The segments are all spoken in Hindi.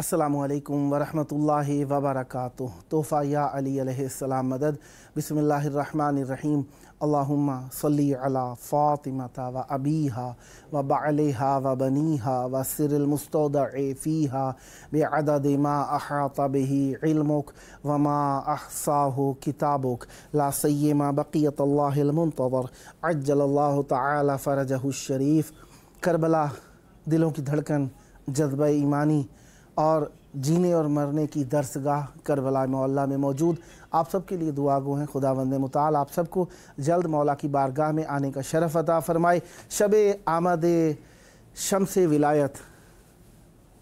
अस्सलामुअलैकुम वरहमतुल्लाहि वबरकातुह। तोहफ़ा या अली अलैहिस्सलाम मदद। बिस्मिल्लाहिर्रहमानिर्रहीम। अल्लाहुम्मा सल्ली अला फ़ातिमता व अबीहा व बअलिहा व बनीहा व सिरिल मुस्तौदअ फ़ीहा बिअदद मा अहाता बिही इल्मुक व मा अहसाहु किताबुक ला सय्यमा बक़ियतुल्लाहिल मुंतज़र अज्जलल्लाहु तआला फ़रजहु शरीफ। करबला दिलों की धड़कन, जज्बा ईमानी और जीने और मरने की दरसगाह करबला मौला में मौजूद आप सब के लिए दुआ गो हैं। खुदावंद मुताल आप सबको जल्द मौला की बारगाह में आने का शरफ़ अता फ़रमाए। शब आमद शम्स विलायत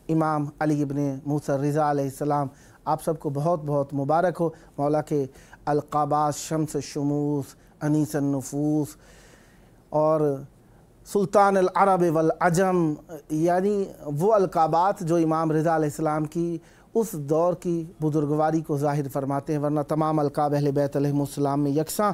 इमाम अली इब्न मूसा रिज़ा अलैहिस्सलाम आप सबको बहुत बहुत मुबारक हो। मौला के अलक़ाबात शम्स शुमूस, अनीस नुफूस और सुल्तान अल अरब वल अजम, यानी वो अलक़ाबात जो इमाम रिज़ा अलैहिस्सलाम की उस दौर की बुजुर्गवारी को ज़ाहिर फरमाते हैं, वरना तमाम अलक़ाब अहले बैत अलैहिमुस्सलाम में यकसां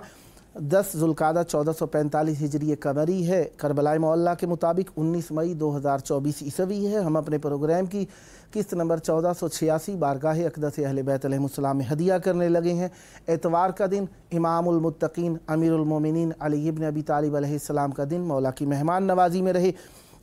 10 ज़ुल्क़ादा 1445 हिजरी कमरी है। करबला मौला के मुताबिक 19 मई 2024 ईस्वी है। हम अपने प्रोग्राम की किस्त नंबर 1486 बारगाह अक़दस अहले बैत अलैहिमुस्सलाम में हदिया करने लगे हैं। एतवार का दिन इमामुल मुत्तक़ीन अमीरुल मोमिनीन अली इब्न अबी तालिब अलैहिस्सलाम का दिन मौला की मेहमान नवाजी में रहे।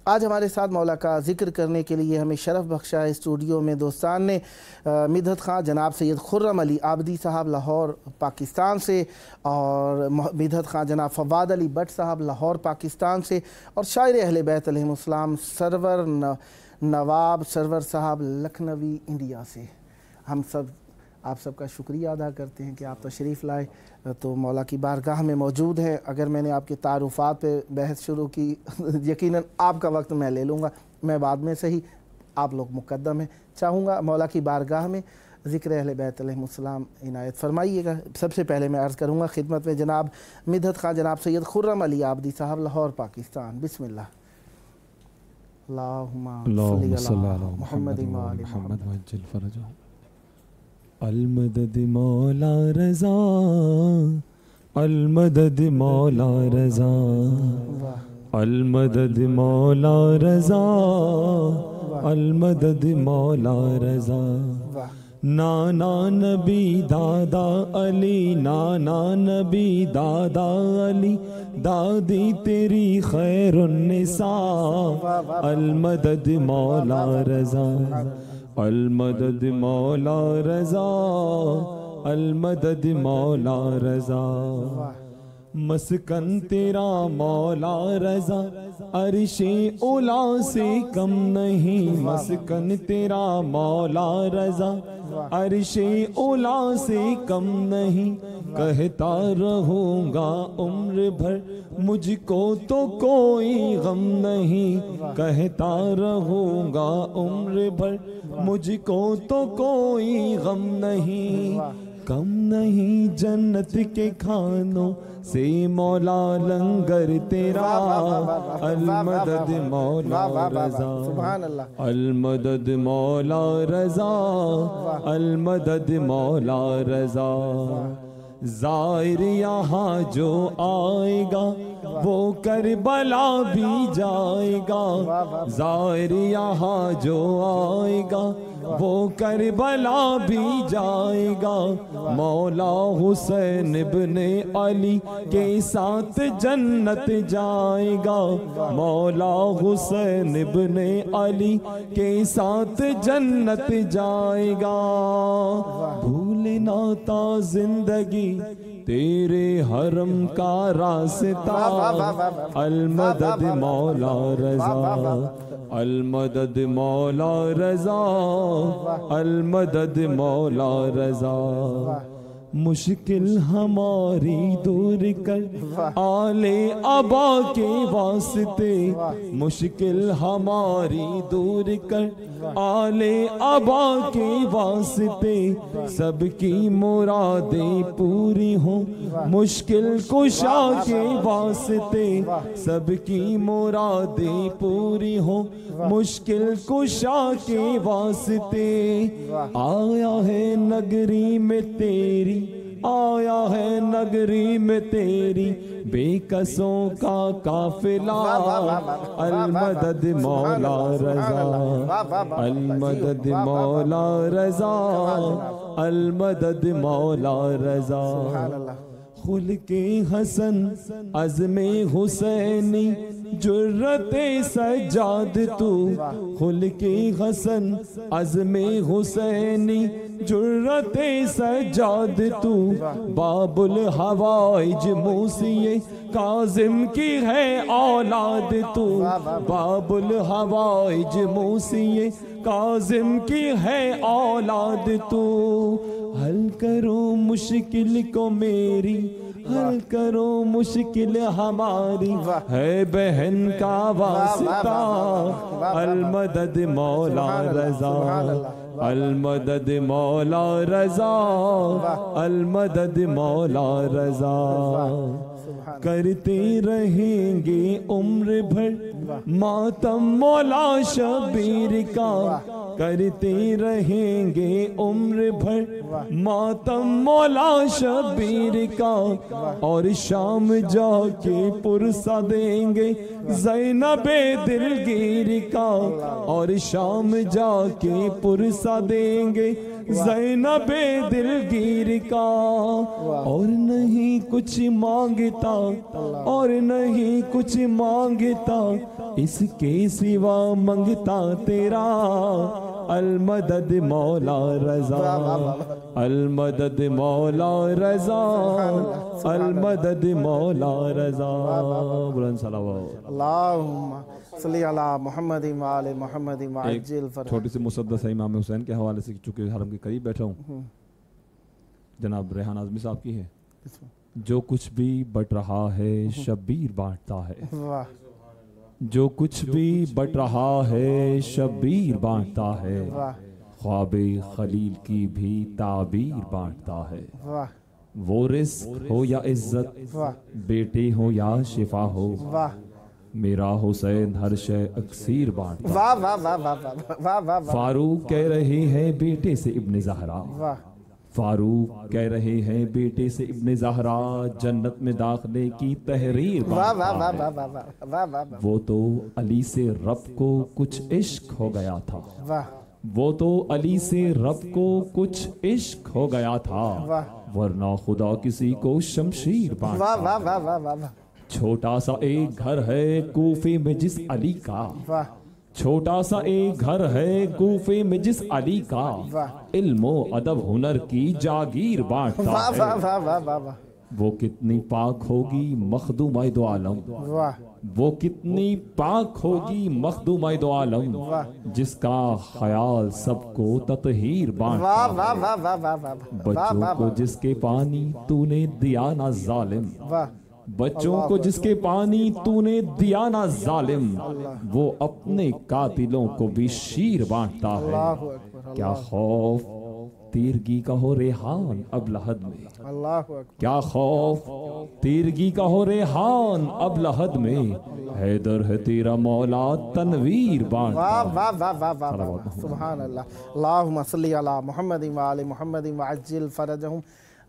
आज हमारे साथ मौला का ज़िक्र करने के लिए हमें शरफ़ बख्शा है स्टूडियो में दोस्तान ने मिदहत ख़ां जनाब सैयद खुर्रम अली आबदी साहब लाहौर पाकिस्तान से, और मिदहत ख़ां जनाब फवाद अली भट्ट साहब लाहौर पाकिस्तान से, और शायर अहले बैत अलैहिमुस्सलाम सरवर नवाब सरवर साहब लखनवी इंडिया से। हम सब आप सबका शुक्रिया अदा करते हैं कि आप तशरीफ़ लाए तो मौला की बारगाह में मौजूद हैं। अगर मैंने आपके तारुफ़ात पे बहस शुरू की यकीनन आपका वक्त मैं ले लूँगा, मैं बाद में सही, आप लोग मुक़द्दम हैं। चाहूँगा मौला की बारगाह में ज़िक्र अहले बैत अलैहिमुस्सलाम इनायत फरमाइएगा। सबसे पहले मैं अर्ज़ करूँगा खिदमत में जनाब मिदहत ख़ां जनाब सैयद खुर्रम अली आबदी साहब लाहौर पाकिस्तान। बिस्मिल्लाह। अल्लाहुम्मा सल्ली अला मुहम्मद व आलि मुहम्मद। अलमदद मौला रज़ा, अलमदद मौला रज़ा, अलमदद मौला रज़ा, अलमदद मौला रज़ा। नाना नबी दादा अली, नाना नबी दादा अली, दादी तेरी खैरुन्निसा। अलमदद मौला रज़ा, अलमदद मौला रज़ा, अलमदद मौला रज़ा। मस्कन तेरा मौला रज़ा, अर्शे उला से कम नहीं। मस्कन तेरा मौला रज़ा, अर्शे उला से कम नहीं। कहता रहूँगा उम्र भर, मुझको तो कोई गम नहीं। कहता रहूँगा उम्र भर, मुझको तो कोई गम नहीं। कम नहीं जन्नत के खानों से मौला लंगर तेरा। अलमदद मौला रज़ा, अलमदद मौला रज़ा, अलमदद मौला रज़ा। ज़ाहिर यहाँ जो आएगा वो करबला भी जाएगा। ज़ाहिर यहाँ जो आएगा वो करबला भी जाएगा। मौला हुसैन इब्ने अली के साथ जन्नत जाएगा। मौला हुसैन इब्ने अली के साथ जन्नत जाएगा। भूलना ता जिंदगी तेरे हरम का रास्ता। अलमदद मौला रज़ा, अलमदद मौला रज़ा, अलमदद मौला रज़ा। मुश्किल हमारी दूर कर आले अबा के वास्ते। मुश्किल हमारी दूर कर आले अबा के वास्ते सबकी मुरादें पूरी हों, मुश्किल कुशा के वास्ते सबकी मुरादें पूरी हों, मुश्किल कुशा के वास्ते आया है नगरी में तेरी, आया है नगरी में तेरी बेकसों का काफिला। अलमदद मौला रजा, अलमदद मौला रजा, अलमदद मौला रजा। खुल्के हसन अज़्मे हुसैनी जुर्रते सज्जाद तू, खुल्के हसन अज़्मे हुसैनी जुर्रते सज्जाद तू, बाबुल हवाइज मूसिए काजिम की है औलाद तू, बाबुल हवाइज मूसिए काजिम की है औलाद तू। हल करो मुश्किल को मेरी, हल करो मुश्किल हमारी, है बहन का वास्ता। अलमदद मौला रजा, अलमदद मौला रजा, अलमदद मौला रजा। करते रहेंगे उम्र भर मातम मौला शबीर का, करते रहेंगे उम्र भर मातम मौला शबीर का। और शाम जाके पुरसा देंगे ज़ैनबे दिलगीर का, और शाम जाके पुरसा देंगे ज़ैनबे दिलगीर का। और नहीं कुछ मांगता, और नहीं कुछ मांगता, इसके सिवा मंगता तेरा। अलमदद मौला रजा, अलमदद मौला रजा, अलमदद मौला रजा। बुलंद सलावत। अल्लाहुम्मा सल्ली अला मुहम्मद व आले मुहम्मद व अज्जिल फरज। छोटी सी मुसद्दस है इमाम हुसैन के हवाले से, चूंकि हरम के करीब बैठा हूँ, जनाब रेहान आज़मी साहब की है। जो कुछ भी बट रहा है शब्बीर बांटता है, वाह। जो कुछ भी बट रहा है शब्बीर बांटता है, वाह ख्वाबे खलील की भी ताबीर बांटता है। वाह वो रिस्क हो या इज्जत, वाह बेटे हो या शिफा हो, वाह मेरा हुसैन हर शय अक्सीर बांटता है। वाह वाह वाह वाह वाह वाह वाह वाह। फारूक कह रहे हैं बेटे से इब्ने ज़हरा, वाह फारूक कह रहे हैं बेटे से इब्ने ज़हरा, जन्नत में दाखिले की तहरीर वाह वाह बांटता वाह है। वाह वाह वाह वाह वाह वाह। वो तो अली से रब को कुछ इश्क हो गया था, वाह वो तो अली से रब को कुछ इश्क हो गया था, वाह। वरना खुदा किसी को शमशीर वाह बांटता। वाह वाह वाह वाह वाह। छोटा सा एक घर है कूफे में जिस अली का, वाह छोटा सा एक घर है कूफे में जिस अली का, वाह। इल्मो अदब हुनर की जागीर बांटता वाह वाह है। वाह वाह वाह वाह। वो कितनी पाक होगी मखदूम दो आलम, वाह वो कितनी पाक होगी मखदूम दो आलम, जिसका ख्याल सबको ततहीर वाह बांटता वाह है। वाह वाह वाह वाह वाह। बच्चों को जिसके पानी तूने दिया ना जालिम, वाह बच्चों को जिसके पानी तूने दिया ना जालिम, वो अपने कातिलों को भी शीर बांटता है। अल्लाहु अकबर। क्या खौफ तीरगी का हो रेहान अब लहद में, अल्लाहु अकबर। क्या खौफ तीरगी का हो रेहान अब लहद में, हैदर है तेरा मौला तनवीर बांटता वाह है। वाह वाह वाह वाह वाह। सुभान अल्लाह। अल्लाहुम्मा सल्ली अला मुहम्मद व आले मुहम्मद व अज्जिल फरजहुम।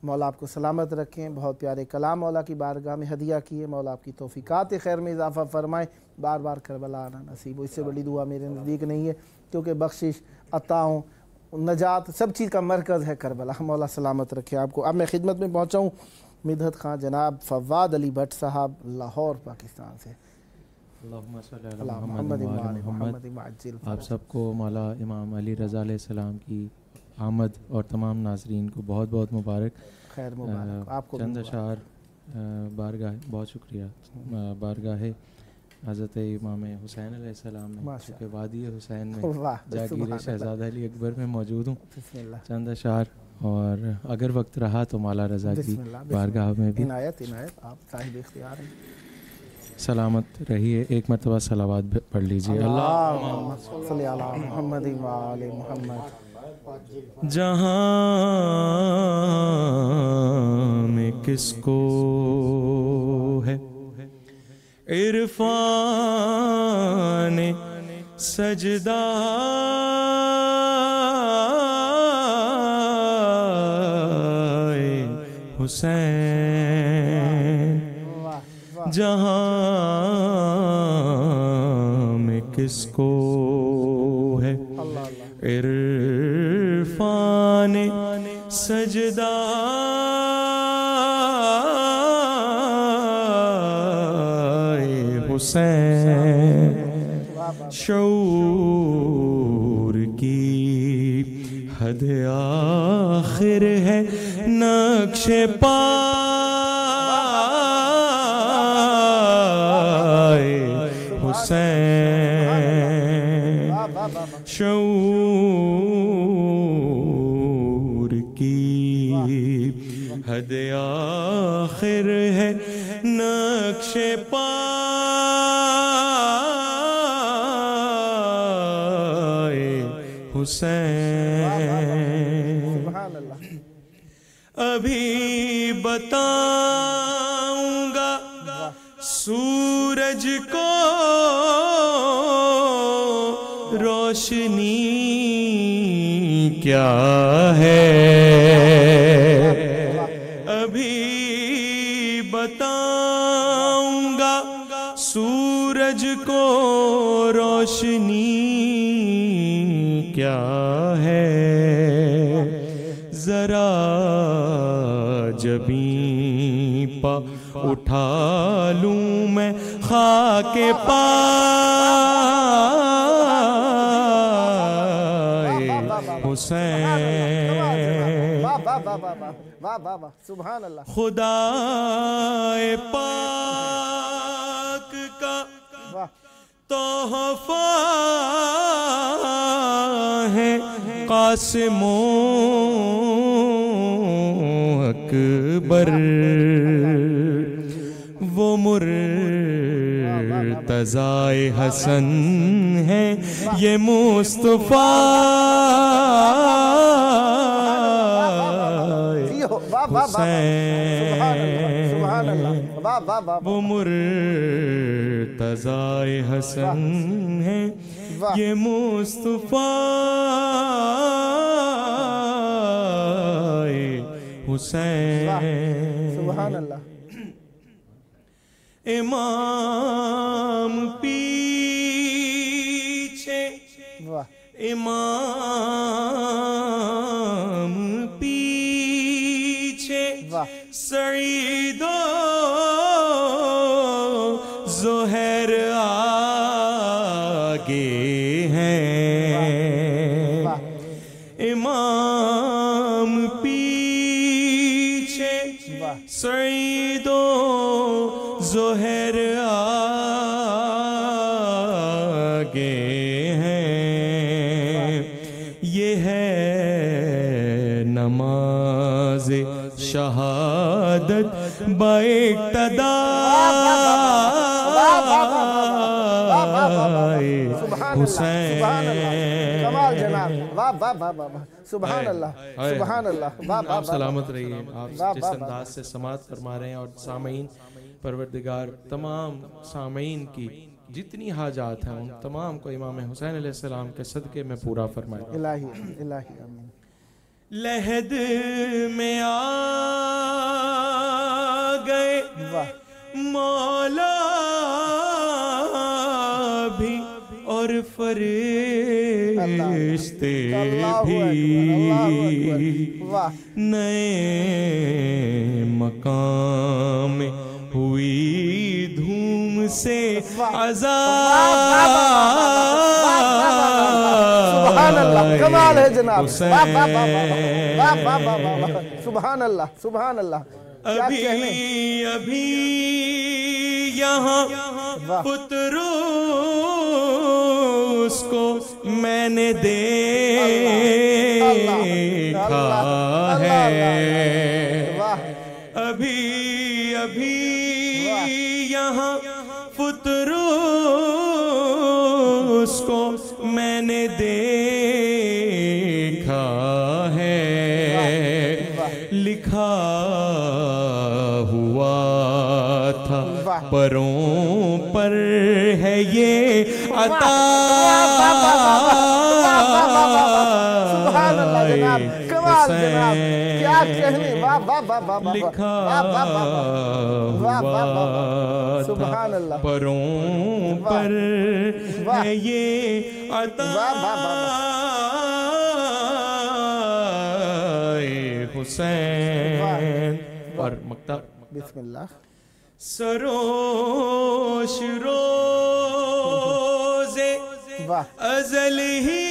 मौला आपको सलामत रखें। बहुत प्यारे कलाम मौला की बारगाह में हदिया किए। मौला आपकी तौफीकात खैर में इजाफ़ा फरमाए। बार बार करबला आना नसीब हो, इससे बड़ी दुआ मेरे नज़दीक नहीं है, क्योंकि बख्शिश अताओं नजात सब चीज़ का मरकज़ है करबला। मौला सलामत रखे आपको। अब मैं खिदमत में पहुँचाऊँ मिदहत खां जनाब फवाद अली भट्ट साहब लाहौर पाकिस्तान से। आप सबको मौला इमाम अली रज़ा अलैहिस्सलाम की आमद और तमाम नाजरीन को बहुत बहुत मुबारक। खैर मुबारक आपको। चंद अशार बारगाह, बहुत शुक्रिया, बारगाह है हज़रत इमाम हुसैन अलैहिस्सलाम में, चूँकि वादी हुसैन में जागीर शहज़ादा अली अकबर में मौजूद हूँ। चंद अशार, और अगर वक्त रहा तो मौला रज़ा की बारगाह में भी इनायत इनायत आप साहिब इख्तियार हैं। सलामत रहिए। एक मरतबा सलावत पढ़ लीजिए। अल्लाहुम्मा सल्ली अला मुहम्मद व आले मुहम्मद। जहाँ में किसको है इरफान सजदा, हुसैन जहाँ में किसको है इरफान सजदा, हुसैन शऊर की हद आखिर है नक्शे पाए, हुसैन शऊर की हद आखिर है नक्शे पाए, हुसैन अभी बताऊंगा सूरज को रोशनी क्या है, अभी बताऊंगा सूरज को रोशनी क्या है, जरा जबीं पा उठा लूं मैं खाके पाए, हुसैन सुभान अल्लाह। खुदाए पाक का तोहफा है कासिमो अकबर, वो मुर्तज़ाए हसन है ये मुस्तफा, वो मुर्तज़ाए हसन है ये मुस्तफा, हुसैन सुभान अल्लाह। इमाम पीछे, इमाम पीछे सईदो ज़ोहर आगे हैं, इमाम पीछे सईदो ज़ोहर आगे हैं, ये है नमाज शहादत बाइक्तदा, हुसैन कमाल जनाब, वाह वाह वाह वाह, सुभान अल्लाह सुभान अल्लाह। आप सलामत रहिए। आप जिस अंदाज से समात फरमा रहे हैं और सामीन, परवरदिगार तमाम सामीन की जितनी हाजात हैं उन तमाम को इमाम हुसैन अलैहिस्सलाम के सदके में पूरा फरमाए। इलाही इलाही आमीन। लहद में आ गए मौला भी और फरिश्ते भी, नए मकाम में हुई धूम से सुभान अल्लाह, कमाल है जनाब, सुभान अल्लाह सुभान अल्लाह। अभी अभी यहाँ पुत्रूस को मैंने देखा है, अभी अभी यहाँ पतरूस को मैंने देखा है, लिखा हुआ था परों पर है ये अता। क्या कहने, वाह वाह वाह वाह, लिखा वाह हुआ परों पर है ये अता। हुसैन और मक्ता बिस्मिल्लाह। सरोश रोज़े अज़ल ही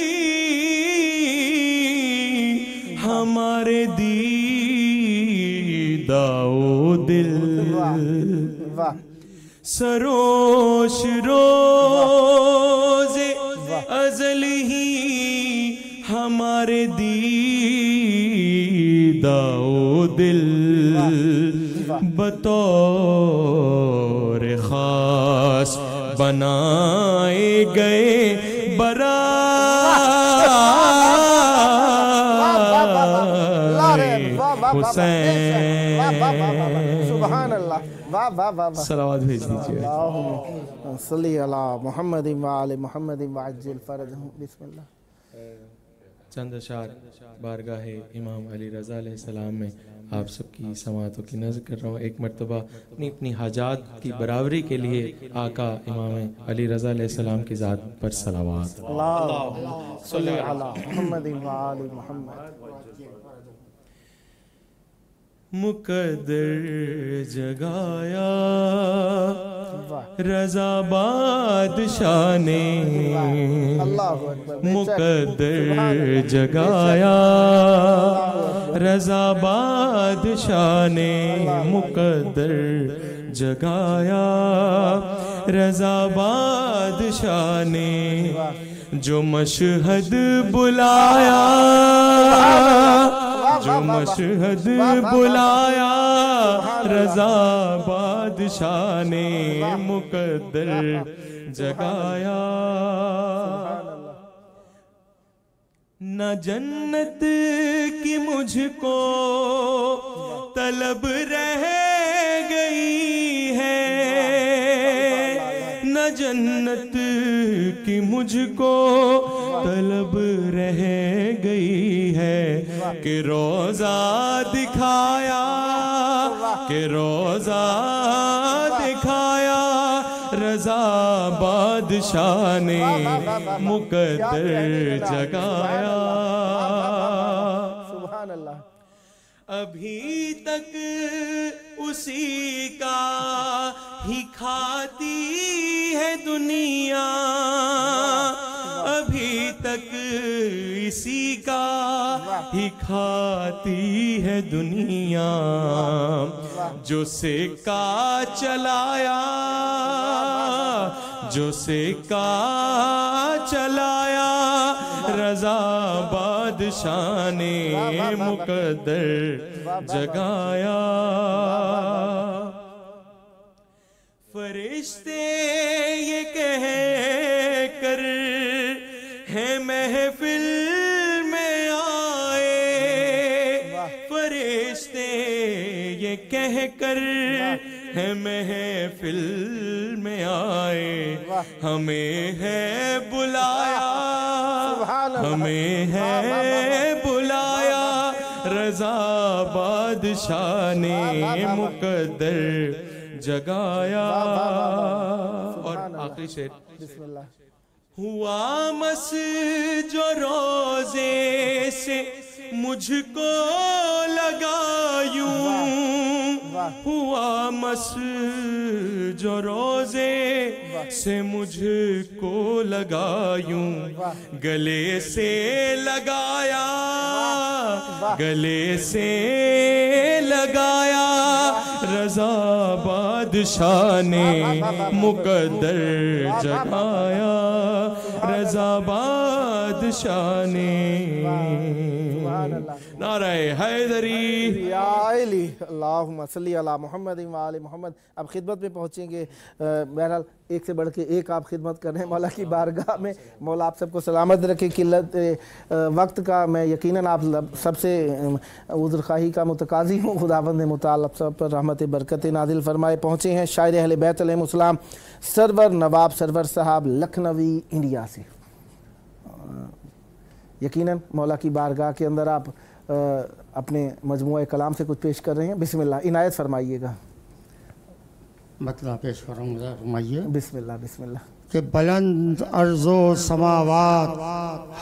हमारे दीदाओ दिल। सरोश रोज़े अज़ल ही हमारे दीदाओ दिल। बतौर खास बनाए गए सलावत भेज दीजिए। सल्ली अला मुहम्मद व आले मुहम्मद व अज्जिल फरजहु। बिस्मिल्लाह। चंद अशार बारगाह इमाम अली रज़ा अलैहिस्सलाम में आप सबकी समातों की नज़र कर रहा हूँ। एक मरतबा अपनी अपनी हाजात की बराबरी के लिए आका इमाम अली रज़ा अलैहिस्सलाम की ज़ात पर सलावत। सल्ली अला मुहम्मद व आले मुहम्मद। मुकद्दर जगाया रज़ा बादशाह ने, मुकद्दर जगाया रज़ा बादशाह ने, मुकद्दर जगाया रज़ा बादशाह ने। जो मशहद बुलाया, जो मशहद बुलाया रज़ा बादशाह ने, मुकद्दर जगाया। न जन्नत की मुझको तलब रह गई है, न जन्नत की मुझको तलब रह गई है। कि रोज़ा दिखाया, कि रोज़ा दिखाया रज़ा बादशाह ने, मुकद्दर जगाया। सुभान अल्लाह। अभी तक उसी का ही खाती है दुनिया, अभी तक इसी का ही खाती है दुनिया। जो सिक्का चलाया, जो सिक्का चलाया रज़ा बादशाह ने, मुकद्दर जगाया। फरिश्ते ये कह कर है महफिल में आए, फरिश्ते ये कह कर है महफिल में आए। हमें है बुलाया, हमें है बुलाया रज़ा बादशाह ने, मुकद्दर जगाया। और आखिरी शेर। बिस्मिल्लाह। हुआ मस जो रोज़े से मुझको लगा यूं, हुआ मस जो रोज़े से मुझको लगा यूं। गले से लगाया, गले से लगाया रज़ा बादशाह ने, मुकद्दर जगाया रज़ा बादशाह ने। नारे हैदरी या अली अल्लाहुम्मा सल्ली अला मुहम्मद व आले मोहम्मद। अब खिदमत में पहुँचेंगे। बहरहाल एक से बढ़ के एक आप खिदमत कर रहे हैं मौला की बारगाह में। मौला आप सबको सलामत रखे। किल्लत वक्त का मैं यकीनन आप सबसे उज़्र ख़ाही का मुतकाज़ी हूँ। खुदावंद मुताल आप सब पर रहमत बरकत नाजिल फरमाए। पहुँचे हैं शायर अहले बैत अलैहिमुस्सलाम सरवर नवाब सरवर साहब लखनवी इंडिया से। यकीनन मौला की बारगाह के अंदर आप अपने मजमूए कलाम से कुछ पेश कर रहे हैं। बिस्मिल्लाह इनायत फरमाइएगा। मतलब पेश फरमाइए। बिस्मिल्लाह बिस्मिल्लाह। कि बुलंद अर्ज़ो समावात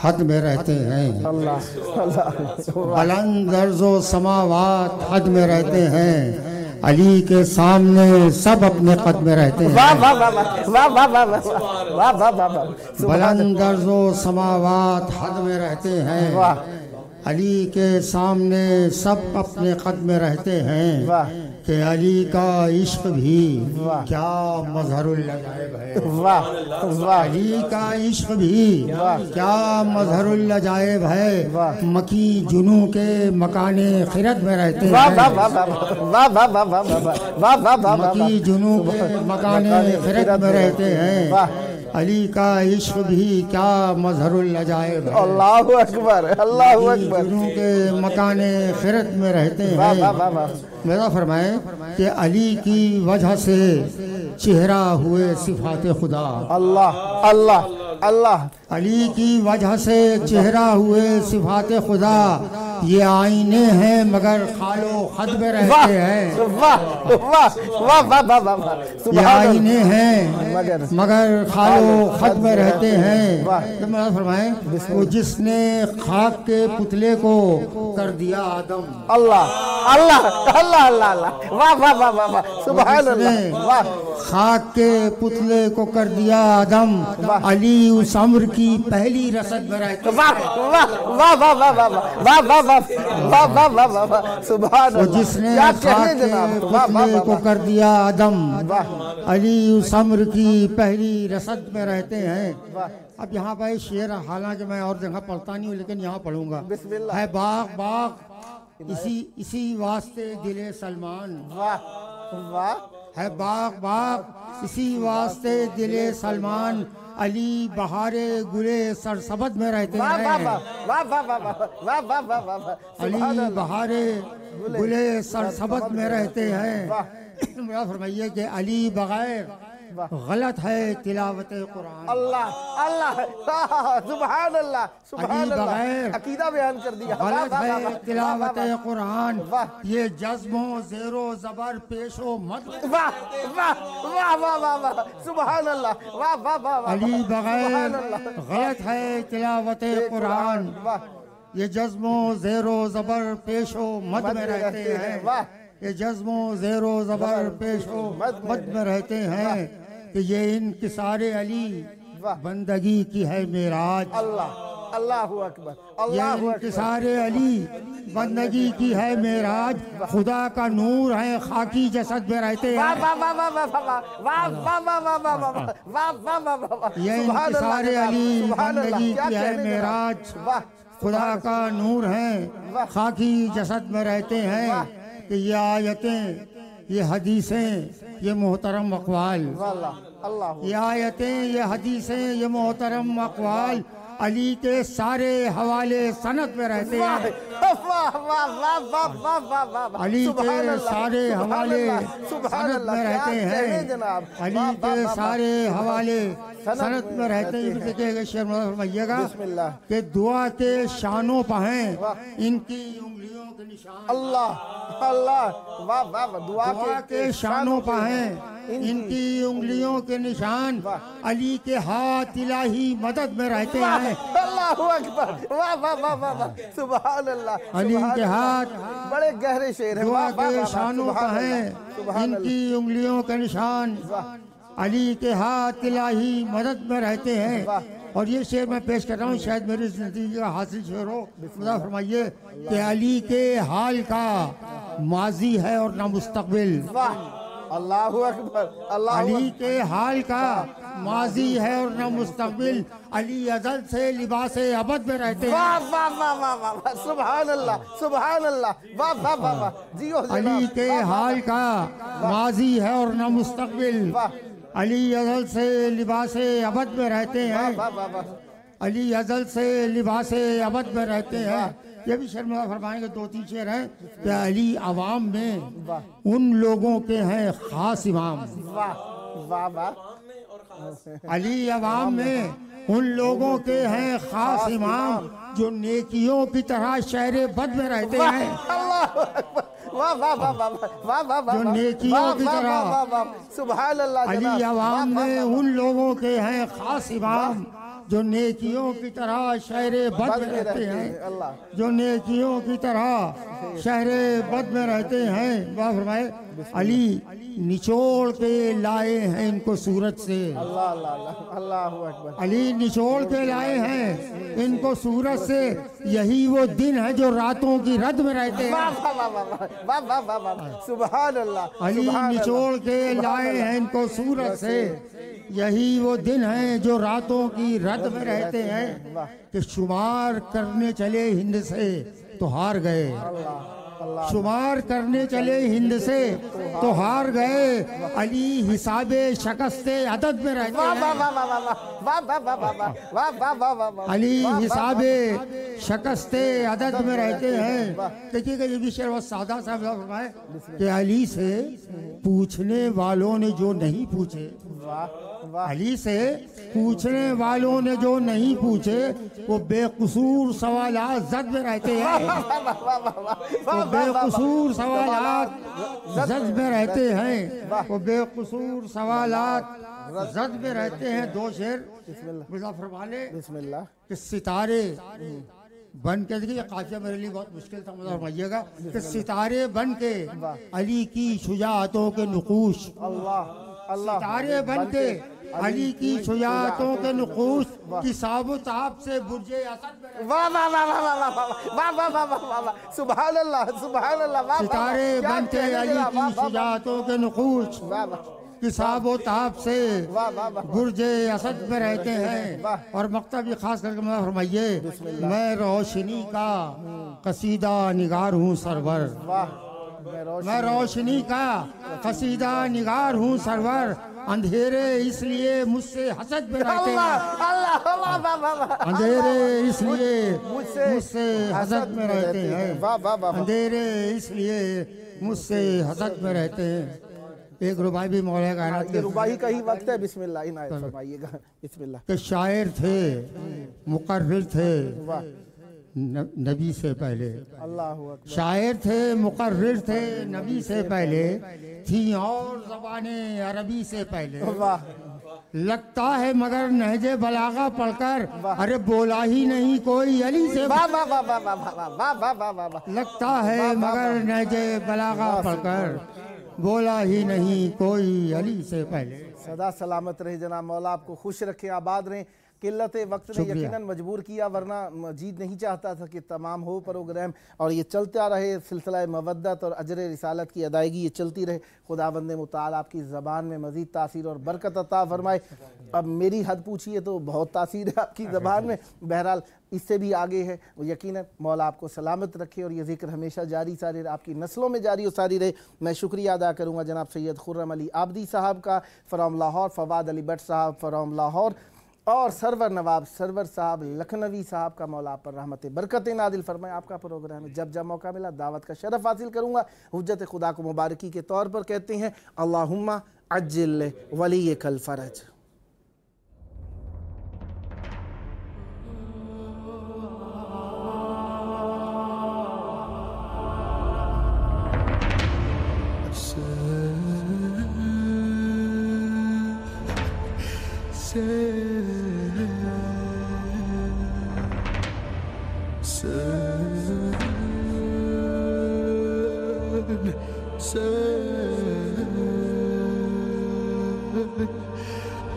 हद में रहते हैं। अल्लाह अल्लाह। बुलंद अर्ज़ो समावात हद में रहते हैं। अली के सामने सब अपने कद में रहते हैं। वाह वाह वाह वाह वाह वाह वाह वाह वाह वाह। बुलंद अर्ज़ो समावात हद में रहते हैं। वाह। अली के सामने सब अपने कद में रहते हैं। वाह। कि अली का इश्क भी क्या मजहरुल लजाइब है। वाह वाह। अली का इश्क भी क्या मजहरुल लजाइब है। मकी जुनू के मकाने खिरत में रहते हैं। मकी जुनू के मकाने खिरत में रहते हैं। अली का इश्क भी क्या मजहरुल लजाइब है। अल्लाहु अकबर अल्लाहु अकबर। जुनू के मकाने खिरत में रहते हैं। मेरा फरमाए कि अली की वजह से चेहरा हुए सिफात खुदा। अल्लाह अल्लाह अल्लाह। अली की वजह से चेहरा हुए सिफात खुदा। ये आईने हैं मगर खालो खद में रहते हैं। वाह वाह वाह वाह वाह वाह। ये आईने हैं मगर खालो खद में रहते हैं। तो मेरा फरमाए वो जिसने खाक के पुतले को कर दिया आदम। अल्लाह अल्लाह अल्लाह अल्लाह। वाह वाह वाह वाह वाह। सुभान अल्लाह। वाह। खाक के पुतले को कर दिया आदम। अली उस अम्र की पहली रसद में रहते। वाह वाह वाह वाह वाह वाह वाह वाह वाह वाह वाह वाह वाह। सुभान अल्लाह। जिसने खाक के पुतले को कर दिया आदम। अली उस अम्र की पहली रसद में रहते हैं। अब यहाँ पर शेर, हालांकि मैं और जगह पढ़ता नहीं हूँ लेकिन यहाँ पढ़ूंगा। है बाग बाग इसी वास्ते दिले सलमान। वाह वाह। है बाग बाग इसी वास्ते दिले सलमान। अली बहारे गुले सरसबद में रहते हैं। अली बहारे गुले सरसबद में रहते हैं। मेरा फरमाइए कि अली बगैर गलत है तिलावत कुरान। अल्लाह अल्लाह सुभान अल्लाह सुभान अल्लाह। अकीदा बयान कर दिया। गलत है तिलावत कुरान। ये जज्बों ज़ेरो ज़बर पेशो मत। वाह वाह वाह वाह वाह वाह। सुभान अल्लाह। वाह वाह वाह। अली बगैर गलत है तिलावत कुरान। ये जज्बों ज़ेरो ज़बर पेशो मद में रहते हैं। ये जज्बों ज़ेरो ज़बर पेशो मद में रहते हैं। कि ये इनकिसारे अली बंदगी की है मेराज। अल्लाह अल्लाहु अकबर। ये इनकिसारे अली बंदगी की है मेराज। खुदा का नूर है खाकी जसद में रहते हैं। ये इनकिसारे अली बंदगी की है मेराज। खुदा का नूर है खाकी जसद में रहते हैं। कि ये आयतें, ये हदीसें, ये मोहतरम अक़वाल। ये आयतें, ये हदीसें, ये मोहतरम अक़वाल अली के सारे हवाले सनद में रहते हैं। अली के सारे हवाले सनद में रहते हैं। अली के सारे हवाले सनद में रहते हैं। देखिएगा शेर फरमाइएगा कि दुआ के शानों पर हैं इनकी उंगलियों के निशान। अल्लाह अल्लाह वाह वाह। दुआ के शानों पर हैं इनकी उंगलियों के निशान। अली के हाथ इलाही मदद में रहते हैं। अल्लाहु अकबर। वाह वाह वाह वाह। सुभान अल्लाह। अली के हाथ बड़े गहरे शेर हैं। दुआ के शानों पर हैं इनकी उंगलियों के निशान। अली के हाथ इलाही मदद में रहते हैं। और ये शेर मैं पेश कर रहा हूँ, शायद मेरी जिंदगी का हासिल शेर हो। खुदा फरमाइए कि अली के हाल का माजी है और ना मुस्तकबिल। अल्लाहु अकबर। अली के हाल का माजी है और न मुस्तकबिल। अली अज़ल से लिबास अबद में रहते हैं। वाह वाह वाह वाह वाह वाह, सुभान अल्लाह सुभान अल्लाह, वाह वाह वाह वाह, जियो अली के हाल का माजी है और न मुस्तकबिल। अली अज़ल से लिबास अबद में रहते हैं। अली अज़ल से लिबास अबद में रहते हैं। ये भी शर्मा फरमाएंगे, 2-3 शेर हैं कि अली अवाम में उन लोगों के हैं खास इमाम। वाह वाह वाह, अली अवाम में उन लोगों के हैं खास इमाम जो नेकियों की तरह शहर बद में रहते हैं। वाह वाह वाह वाह वाह वाह वाह, जो नेकियों की तरह। सुभान अल्लाह। अली अवाम में उन लोगों के हैं खास इमाम जो नेकियों की तरह शहर बद में रहते हैं। जो नेकियों की तरह शहर बद में रहते हैं। वाह फरमाए, अली निचोड़ के लाए हैं इनको सूरज से। अल्लाह अल्लाह अल्लाहू अकबर। अली निचोड़ के लाए हैं इनको सूरज से। यही वो दिन है जो रातों की रद में रहते हैं। वाह वाह वाह वाह वाह वाह वाह, सुभान अल्लाह। अली निचोड़ के लाए हैं इनको सूरज से। यही वो दिन है जो रातों की रद में रहते हैं कि शुमार करने चले हिंद से तो हार गए। शुमार करने चले हिंद से तो हार गए। अली हिसाबे शिकस्ते अदद में रहते हैं। अली हिसाबे शिकस्ते अदद में रहते हैं। देखिएगा ये भी शेर बहुत सादा सा फरमाए कि अली से पूछने वालों ने जो नहीं पूछे। अली से पूछने वालों ने जो नहीं पूछे वो बेकसूर सवालात जद में रहते हैं। वो बेकसूर सवालात जद में रहते हैं। वो बेकसूर सवालात जद में रहते हैं। 2 शेर फरमा ले बिस्मिल्लाह। कि सितारे बन के, देखिए काफिया मेरे लिए बहुत मुश्किल था, मतलब फरमाइएगा कि सितारे बन के अली की शुजाअतों के नुकूश। सितारे बन के अली की शुजाअतों के नुकूश की साबुत आप से बुर्जे असद। वाह वाह वाह वाह वाह वाह वाह वाह वाह वाह, सुभान अल्लाह सुभान अल्लाह। सितारे बन के अली की शुजाअतों के नुकूश की साबुत आप से बुर्जे असद में रहते हैं। और मकतब भी खास करके मैं फरमाइए, मैं रोशनी का कसीदा निगार हूँ सरवर। मैं रोशनी का कसीदा निगार हूँ सरवर। अंधेरे इसलिए मुझसे हसद में रहते हैं। अंधेरे इसलिए मुझसे हसद में रहते हैं। अंधेरे इसलिए मुझसे हसद में रहते हैं। एक रुबाई भी मौला कायनात के रुबाई का ही वक्त है। बिस्मिल्लाह इनायत फरमाइएगा। बिस्मिल्लाह। के शायर थे, मुकर्रिर थे नबी से पहले। शायर थे, मुकर्रिर थे नबी से पहले। थी और ज़बाने अरबी से पहले। लगता है मगर नहजे बलागा पढ़कर अरे बोला ही नहीं कोई अली से। लगता है मगर नहजे बलागा पढ़कर बोला ही नहीं कोई अली से पहले। सदा सलामत रहे जनाब, मौला आपको खुश रखे, आबाद रहें। किल्लत वक्त ने यकीनन मजबूर किया, वरना मजीद नहीं चाहता था कि तमाम हो प्रोग्राम और ये चलता रहे। सिलसिला मवद्दत और अजर रिसालत की अदायगी ये चलती रहे। खुदाबंद मुताल आपकी ज़बान में मज़ीद तासीर और बरकत अता फरमाए। अब मेरी हद पूछिए तो बहुत तासीर है आपकी ज़बान में, बहरहाल इससे भी आगे है। वो यकीनन मौला आपको सलामत रखे और ये ज़िक्र हमेशा जारी सारी रहे, आपकी नस्लों में जारी और सारी रहे। मैं शुक्रिया अदा करूँगा जनाब सैयद खुर्रम अली आबदी साहब का फ़्रॉम लाहौर, फवाद अली भट्ट साहब फ़्रॉम लाहौर, और सरवर नवाब सरवर साहब लखनवी साहब का मौला पर रहमत बरकत नादिल फरमाए। आपका प्रोग्राम है, जब जब मौका मिला दावत का शरफ हासिल करूँगा। हुज्जत खुदा को मुबारकी के तौर पर कहते हैं अल्लाहुम्मा अज्जिल वली कल फरज।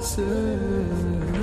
Sir